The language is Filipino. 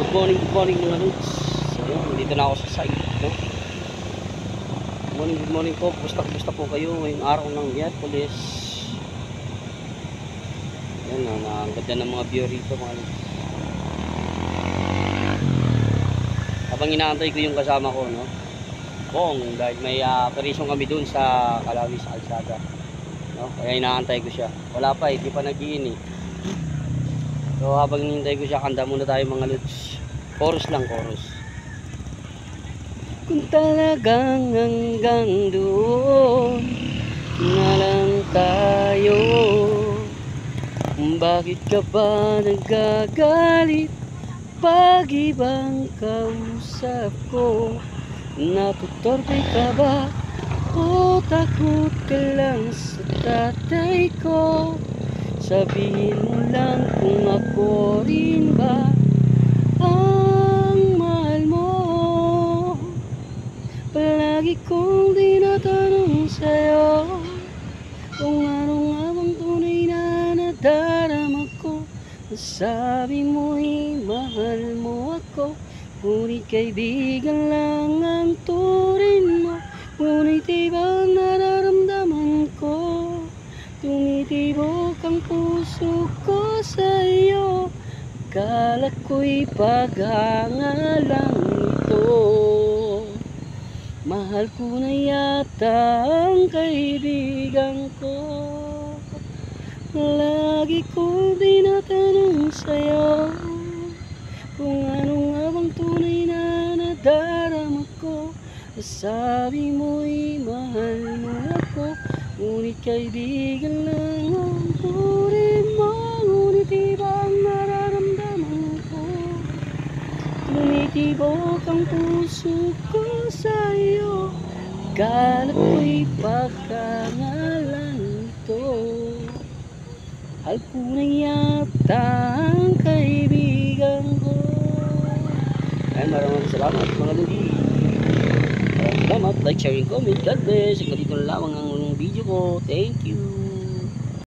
good morning mga lods. So yun, dito na ako sa site, no? Good morning po. Kumusta po kayo ngayong araw ng Miyerkules? Yan na, ang ganda ng mga view rito mga lods. Habang inaantay ko yung kasama ko, no? Bong, dahil may operation kami dun sa Kalawi sa Alsada, no? Kaya inaantay ko siya. Wala pa, hindi pa nag-iin eh. So habang hinihintay ko siya, kanta muna tayo mga lods. Chorus lang, chorus. Kung talagang hanggang doon na lang tayo, bakit ka ba nagagalit pag ibang kausap ko? Natutorpe ka ba o takot ka lang sa tatay ko? Sabihin mo lang kung ako rin ba ang mahal mo. Palagi kong tinatanong sa'yo kung ano nga bang tunay na nadarama ko. Sabi mo'y mahal mo ako, ngunit kaibigan lang ang turing mo. Ngunit iba ang nararamdaman ko, tumitibok ang puso ko sa'yo. Akala ko'y paghanga lang ito. Mahal ko na yata ang kaibigan ko. Lagi kong tinatanong sa'yo kung ano nga bang tunay na nadarama ko. Sabi mo'y mahal mo ako, ngunit kaibigan lang ang turing mo. Ngunit iba ang nararamdaman ko, tumitibok ang puso ko sa'yo. Akala ko'y pagkangalan ito. Mahal ko na yata ang kaibigan ko. Ay, maraming salamat mga lodi. Maraming salamat. Like, sharing, comment. God bless. Hanggang dito na lamang ang video ko. Thank you.